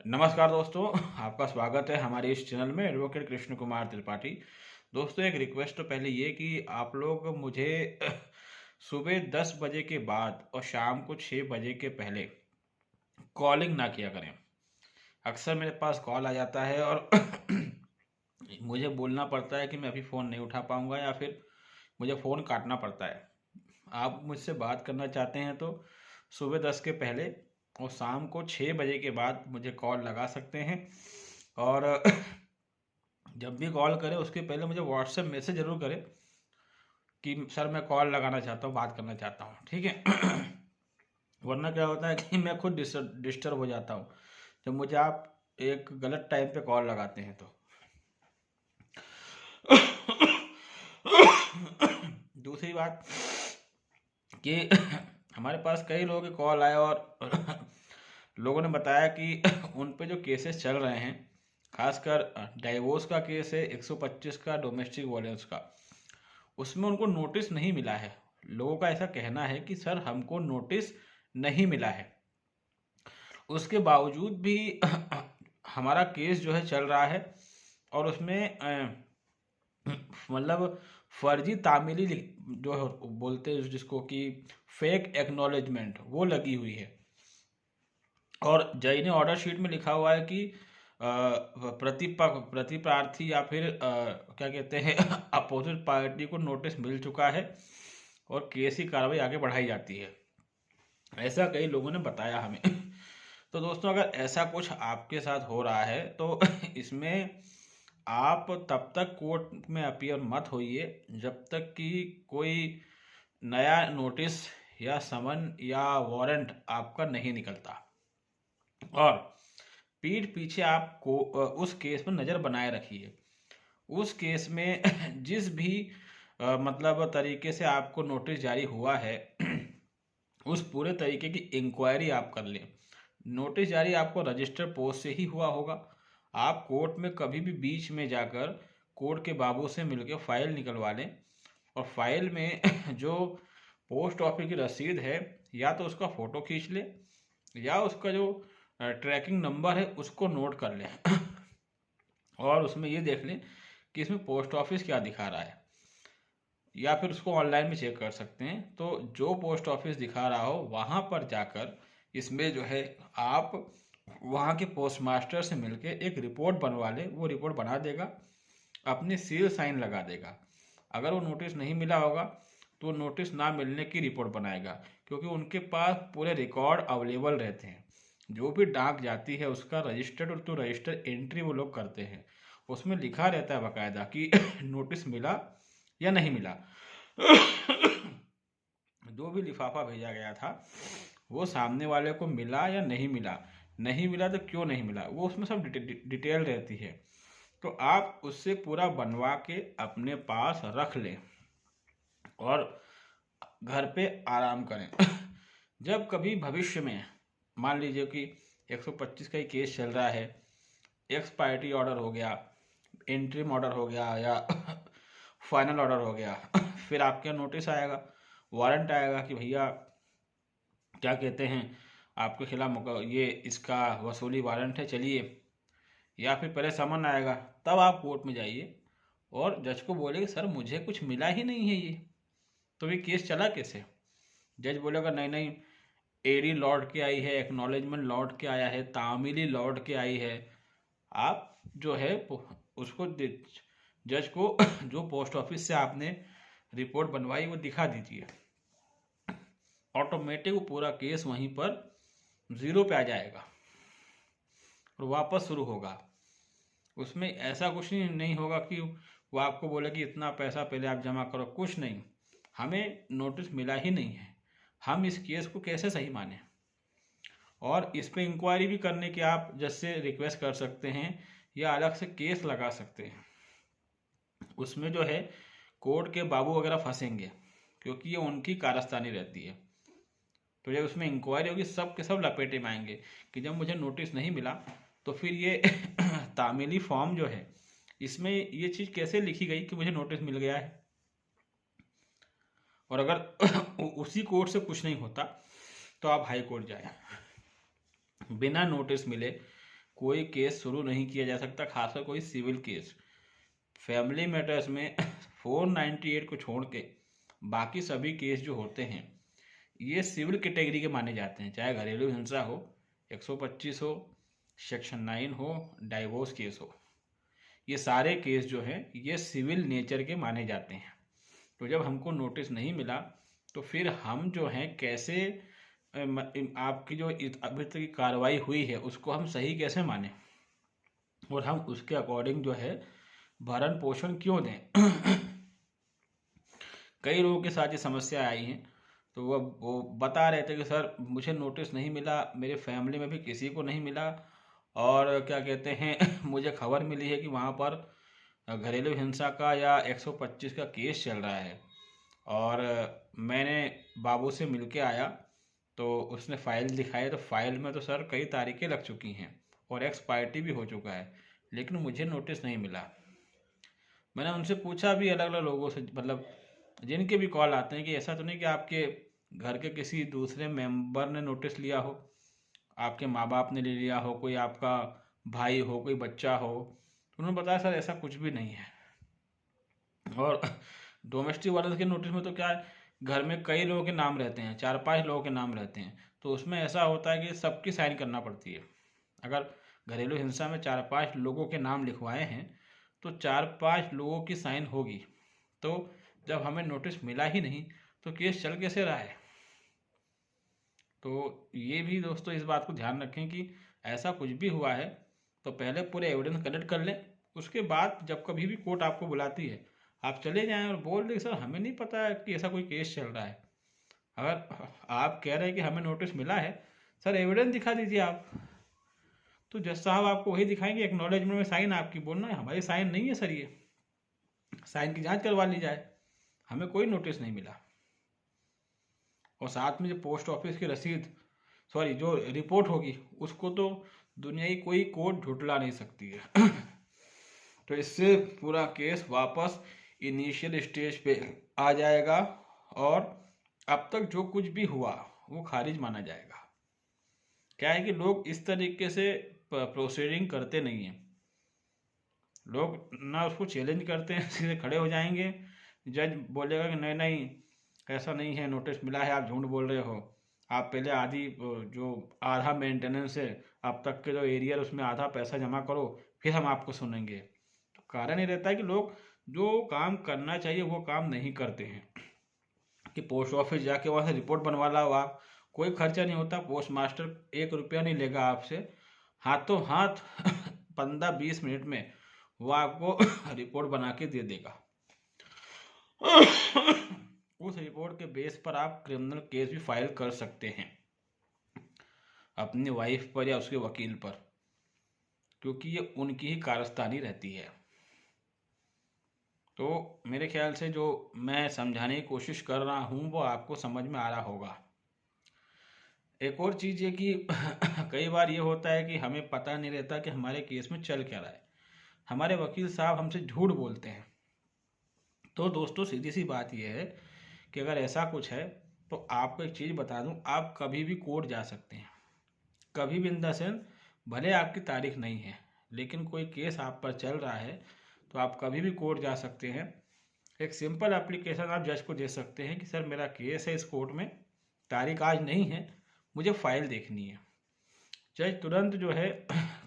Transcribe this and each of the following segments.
नमस्कार दोस्तों, आपका स्वागत है हमारे इस चैनल में एडवोकेट कृष्ण कुमार त्रिपाठी। दोस्तों, एक रिक्वेस्ट तो पहले ये कि आप लोग मुझे सुबह 10 बजे के बाद और शाम को 6 बजे के पहले कॉलिंग ना किया करें। अक्सर मेरे पास कॉल आ जाता है और मुझे बोलना पड़ता है कि मैं अभी फ़ोन नहीं उठा पाऊँगा या फिर मुझे फ़ोन काटना पड़ता है। आप मुझसे बात करना चाहते हैं तो सुबह 10 के पहले और शाम को 6 बजे के बाद मुझे कॉल लगा सकते हैं। और जब भी कॉल करें उसके पहले मुझे व्हाट्सएप मैसेज ज़रूर करें कि सर मैं कॉल लगाना चाहता हूँ, बात करना चाहता हूँ, ठीक है। वरना क्या होता है कि मैं खुद डिस्टर्ब हो जाता हूँ जब मुझे आप एक गलत टाइम पे कॉल लगाते हैं तो। दूसरी बात कि हमारे पास कई लोगों के कॉल आए और लोगों ने बताया कि उन पे जो केसेस चल रहे हैं, खासकर डाइवोर्स का केस है 125 का, डोमेस्टिक वायलेंस का, उसमें उनको नोटिस नहीं मिला है। लोगों का ऐसा कहना है कि सर हमको नोटिस नहीं मिला है, उसके बावजूद भी हमारा केस जो है चल रहा है और उसमें मतलब फर्जी तामीली जो बोलते हैं जिसको कि फेक एक्नॉलेजमेंट वो लगी हुई है। और जज ने ऑर्डर शीट में लिखा हुआ है कि प्रतिपक्ष प्रतिप्रार्थी या फिर क्या कहते हैं अपोजिट पार्टी को नोटिस मिल चुका है और केस की कार्रवाई आगे बढ़ाई जाती है, ऐसा कई लोगों ने बताया हमें। तो दोस्तों, अगर ऐसा कुछ आपके साथ हो रहा है तो इसमें आप तब तक कोर्ट में अपीयर मत होइए जब तक कि कोई नया नोटिस या समन या वारंट आपका नहीं निकलता। और पीठ पीछे आपको उस केस में नज़र बनाए रखिए। उस केस में जिस भी मतलब तरीके से आपको नोटिस जारी हुआ है उस पूरे तरीके की इंक्वायरी आप कर लें। नोटिस जारी आपको रजिस्टर पोस्ट से ही हुआ होगा। आप कोर्ट में कभी भी बीच में जाकर कोर्ट के बाबू से मिलकर फाइल निकलवा लें और फाइल में जो पोस्ट ऑफिस की रसीद है या तो उसका फ़ोटो खींच लें या उसका जो ट्रैकिंग नंबर है उसको नोट कर लें और उसमें ये देख लें कि इसमें पोस्ट ऑफिस क्या दिखा रहा है, या फिर उसको ऑनलाइन में चेक कर सकते हैं। तो जो पोस्ट ऑफिस दिखा रहा हो वहाँ पर जाकर इसमें जो है आप वहाँ के पोस्ट मास्टर से मिलके एक रिपोर्ट बनवा लें। वो रिपोर्ट बना देगा, अपनी सील साइन लगा देगा। अगर वो नोटिस नहीं मिला होगा तो नोटिस ना मिलने की रिपोर्ट बनाएगा, क्योंकि उनके पास पूरे रिकॉर्ड अवेलेबल रहते हैं। जो भी डाक जाती है उसका रजिस्टर्ड टू रजिस्टर एंट्री वो लोग करते हैं, उसमें लिखा रहता है बाकायदा कि नोटिस मिला या नहीं मिला। जो भी लिफाफा भेजा गया था वो सामने वाले को मिला या नहीं मिला, नहीं मिला तो क्यों नहीं मिला, वो उसमें सब डिटेल रहती है। तो आप उससे पूरा बनवा के अपने पास रख लें और घर पे आराम करें। जब कभी भविष्य में मान लीजिए कि 125 का ही केस चल रहा है, एक्स पार्टी ऑर्डर हो गया, इंटरिम ऑर्डर हो गया या फाइनल ऑर्डर हो गया, फिर आपके यहाँ नोटिस आएगा, वारंट आएगा कि भैया क्या कहते हैं आपके खिलाफ ये इसका वसूली वारंट है, चलिए। या फिर पहले समन आएगा, तब आप कोर्ट में जाइए और जज को बोले सर मुझे कुछ मिला ही नहीं है ये, तो ये केस चला कैसे। जज बोलेगा नहीं नहीं, एडी लौट के आई है, एक्नॉलेजमेंट लौट के आया है, तामीली लौट के आई है। आप जो है उसको जज को जो पोस्ट ऑफिस से आपने रिपोर्ट बनवाई वो दिखा दीजिए, ऑटोमेटिक वो पूरा केस वहीं पर ज़ीरो पे आ जाएगा और वापस शुरू होगा। उसमें ऐसा कुछ नहीं होगा कि वो आपको बोले कि इतना पैसा पहले आप जमा करो, कुछ नहीं। हमें नोटिस मिला ही नहीं है, हम इस केस को कैसे सही माने। और इस पे इंक्वायरी भी करने की आप जज से रिक्वेस्ट कर सकते हैं या अलग से केस लगा सकते हैं। उसमें जो है कोर्ट के बाबू वगैरह फंसेंगे क्योंकि ये उनकी कारस्तानी रहती है। तो जब उसमें इंक्वायरी होगी सब के सब लपेटे में आएंगे कि जब मुझे नोटिस नहीं मिला तो फिर ये तामीली फॉर्म जो है इसमें ये चीज़ कैसे लिखी गई कि मुझे नोटिस मिल गया है। और अगर उसी कोर्ट से कुछ नहीं होता तो आप हाई कोर्ट जाए, बिना नोटिस मिले कोई केस शुरू नहीं किया जा सकता, खासकर कोई सिविल केस। फैमिली मैटर्स में 498 को छोड़ के बाकी सभी केस जो होते हैं ये सिविल कैटेगरी के माने जाते हैं, चाहे घरेलू हिंसा हो, 125 हो, सेक्शन 9 हो, डाइवोर्स केस हो, ये सारे केस जो हैं ये सिविल नेचर के माने जाते हैं। तो जब हमको नोटिस नहीं मिला तो फिर हम जो हैं कैसे आपकी जो अभी तक की कार्रवाई हुई है उसको हम सही कैसे माने और हम उसके अकॉर्डिंग जो है भरण पोषण क्यों दें। कई लोगों के साथ ये समस्या आई हैं, तो वो बता रहे थे कि सर मुझे नोटिस नहीं मिला, मेरे फैमिली में भी किसी को नहीं मिला, और क्या कहते हैं मुझे खबर मिली है कि वहाँ पर घरेलू हिंसा का या 125 का केस चल रहा है, और मैंने बाबू से मिल के आया तो उसने फाइल दिखाई, तो फाइल में तो सर कई तारीखें लग चुकी हैं और एक्सपायर्टी भी हो चुका है, लेकिन मुझे नोटिस नहीं मिला। मैंने उनसे पूछा भी अलग अलग लोगों से, मतलब जिनके भी कॉल आते हैं, कि ऐसा तो नहीं कि आपके घर के किसी दूसरे मेंबर ने नोटिस लिया हो, आपके माँ बाप ने ले लिया हो, कोई आपका भाई हो, कोई बच्चा हो। तो उन्होंने बताया सर ऐसा कुछ भी नहीं है। और डोमेस्टिक वायलेंस के नोटिस में तो क्या है, घर में कई लोगों के नाम रहते हैं, 4-5 लोगों के नाम रहते हैं, तो उसमें ऐसा होता है कि सबकी साइन करना पड़ती है। अगर घरेलू हिंसा में 4-5 लोगों के नाम लिखवाए हैं तो 4-5 लोगों की साइन होगी। तो जब हमें नोटिस मिला ही नहीं तो केस चल कैसे रहा है। तो ये भी दोस्तों इस बात को ध्यान रखें कि ऐसा कुछ भी हुआ है तो पहले पूरे एविडेंस कलेक्ट कर लें, उसके बाद जब कभी भी कोर्ट आपको बुलाती है आप चले जाएं और बोल दें सर हमें नहीं पता है कि ऐसा कोई केस चल रहा है। अगर आप कह रहे हैं कि हमें नोटिस मिला है, सर एविडेंस दिखा दीजिए आप, तो जज साहब आपको वही दिखाएंगे, एक्नॉलेजमेंट में साइन आपकी, बोलना है हमारी साइन नहीं है सर, ये साइन की जांच करवा ली जाए, हमें कोई नोटिस नहीं मिला। और साथ में जो पोस्ट ऑफिस की रसीद, सॉरी जो रिपोर्ट होगी, उसको तो दुनिया की कोई कोर्ट झुटला नहीं सकती है। तो इससे पूरा केस वापस इनिशियल स्टेज पे आ जाएगा और अब तक जो कुछ भी हुआ वो खारिज माना जाएगा। क्या है कि लोग इस तरीके से प्रोसीडिंग करते नहीं हैं, लोग ना उसको चैलेंज करते हैं, सीधे खड़े हो जाएंगे, जज बोलेगा कि नहीं नहीं ऐसा नहीं है, नोटिस मिला है, आप झूठ बोल रहे हो, आप पहले आधी जो आधा मेंटेनेंस है अब तक के जो एरिया उसमें आधा पैसा जमा करो, फिर हम आपको सुनेंगे। तो कारण ये रहता है कि लोग जो काम करना चाहिए वो काम नहीं करते हैं, कि पोस्ट ऑफिस जाके वहाँ से रिपोर्ट बनवा ला, आप कोई खर्चा नहीं होता, पोस्ट मास्टर 1 रुपया नहीं लेगा आपसे, हाथों हाथ 15-20 मिनट में वो आपको रिपोर्ट बना के दे देगा। उस रिपोर्ट के बेस पर आप क्रिमिनल केस भी फाइल कर सकते हैं अपनी वाइफ पर या उसके वकील पर, क्योंकि ये उनकी ही कारस्तानी रहती है। तो मेरे ख्याल से जो मैं समझाने की कोशिश कर रहा हूँ वो आपको समझ में आ रहा होगा। एक और चीज़ ये कि कई बार ये होता है कि हमें पता नहीं रहता कि हमारे केस में चल क्या रहा है, हमारे वकील साहब हमसे झूठ बोलते हैं। तो दोस्तों सीधी सी बात यह है कि अगर ऐसा कुछ है तो आपको एक चीज़ बता दूं, आप कभी भी कोर्ट जा सकते हैं, कभी भी, इन द सेंस भले आपकी तारीख नहीं है लेकिन कोई केस आप पर चल रहा है तो आप कभी भी कोर्ट जा सकते हैं। एक सिंपल एप्लीकेशन आप जज को दे सकते हैं कि सर मेरा केस है इस कोर्ट में, तारीख आज नहीं है, मुझे फाइल देखनी है। जज तुरंत जो है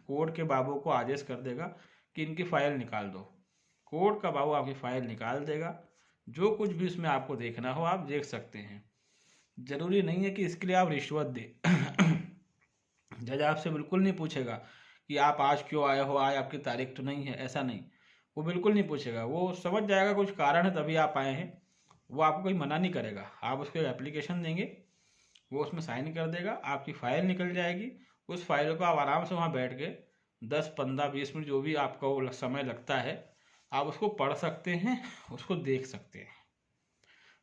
कोर्ट के बाबू को आदेश कर देगा कि इनकी फाइल निकाल दो, कोर्ट का बाबू आपकी फाइल निकाल देगा, जो कुछ भी इसमें आपको देखना हो आप देख सकते हैं। ज़रूरी नहीं है कि इसके लिए आप रिश्वत दें। जज आपसे बिल्कुल नहीं पूछेगा कि आप आज क्यों आए हो, आज आपकी तारीख तो नहीं है, ऐसा नहीं, वो बिल्कुल नहीं पूछेगा, वो समझ जाएगा कुछ कारण है तभी आप आए हैं, वो आपको कोई मना नहीं करेगा। आप उसको एप्लीकेशन देंगे, वो उसमें साइन कर देगा, आपकी फ़ाइल निकल जाएगी, उस फाइल को आप आराम से वहाँ बैठ के 10-15-20 मिनट जो भी आपका वो समय लगता है आप उसको पढ़ सकते हैं, उसको देख सकते हैं।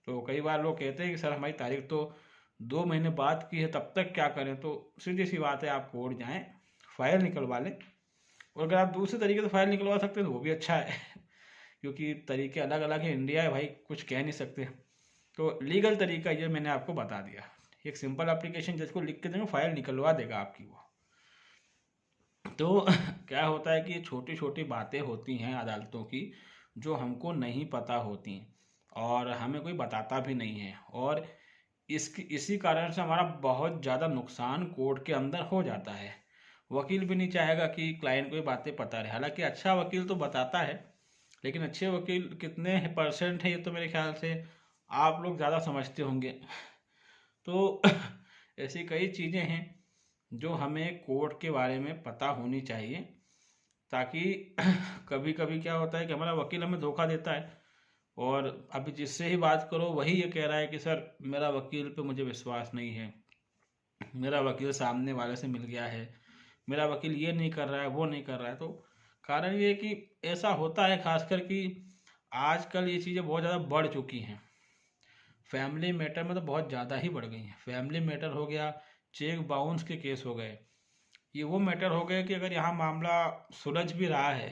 तो कई बार लोग कहते हैं कि सर हमारी तारीख तो 2 महीने बाद की है, तब तक क्या करें। तो सीधी सी बात है, आप कोर्ट जाएं, फाइल निकलवा लें, और अगर आप दूसरे तरीके से फाइल निकलवा सकते हैं तो वो भी अच्छा है, क्योंकि तरीके अलग अलग है, इंडिया है भाई, कुछ कह नहीं सकते। तो लीगल तरीका ये मैंने आपको बता दिया, एक सिंपल एप्लीकेशन जज को लिख के देंगे, फाइल निकलवा देगा आपकी वो। तो क्या होता है कि छोटी छोटी बातें होती हैं अदालतों की, जो हमको नहीं पता होती और हमें कोई बताता भी नहीं है, और इसी कारण से हमारा बहुत ज़्यादा नुकसान कोर्ट के अंदर हो जाता है। वकील भी नहीं चाहेगा कि क्लाइंट को ये बातें पता रहे। हालांकि अच्छा वकील तो बताता है, लेकिन अच्छे वकील कितने परसेंट है ये तो मेरे ख्याल से आप लोग ज़्यादा समझते होंगे। तो ऐसी कई चीज़ें हैं जो हमें कोर्ट के बारे में पता होनी चाहिए, ताकि कभी कभी क्या होता है कि हमारा वकील हमें धोखा देता है, और अभी जिससे ही बात करो वही ये कह रहा है कि सर मेरा वकील पे मुझे विश्वास नहीं है, मेरा वकील सामने वाले से मिल गया है, मेरा वकील ये नहीं कर रहा है, वो नहीं कर रहा है। तो कारण ये है कि ऐसा होता है, खासकर कि आजकल ये चीज़ें बहुत ज़्यादा बढ़ चुकी हैं। फैमिली मैटर में तो बहुत ज़्यादा ही बढ़ गई हैं। फैमिली मैटर हो गया, चेक बाउंस के केस हो गए, ये वो मैटर हो गए कि अगर यहाँ मामला सुलझ भी रहा है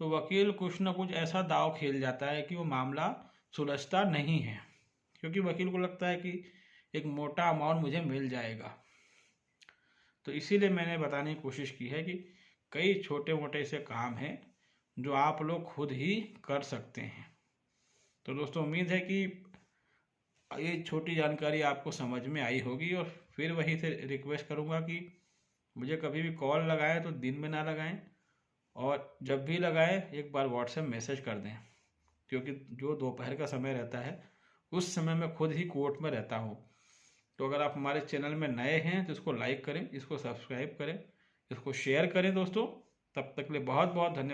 तो वकील कुछ ना कुछ ऐसा दाव खेल जाता है कि वो मामला सुलझता नहीं है, क्योंकि वकील को लगता है कि एक मोटा अमाउंट मुझे मिल जाएगा। तो इसीलिए मैंने बताने की कोशिश की है कि कई छोटे मोटे ऐसे काम हैं जो आप लोग खुद ही कर सकते हैं। तो दोस्तों, उम्मीद है कि ये छोटी जानकारी आपको समझ में आई होगी, और फिर वही से रिक्वेस्ट करूँगा कि मुझे कभी भी कॉल लगाएं तो दिन में ना लगाएं, और जब भी लगाएं एक बार व्हाट्सएप मैसेज कर दें, क्योंकि जो दोपहर का समय रहता है उस समय मैं खुद ही कोर्ट में रहता हूँ। तो अगर आप हमारे चैनल में नए हैं तो इसको लाइक करें, इसको सब्सक्राइब करें, इसको शेयर करें दोस्तों। तब तक के लिए बहुत बहुत धन्यवाद।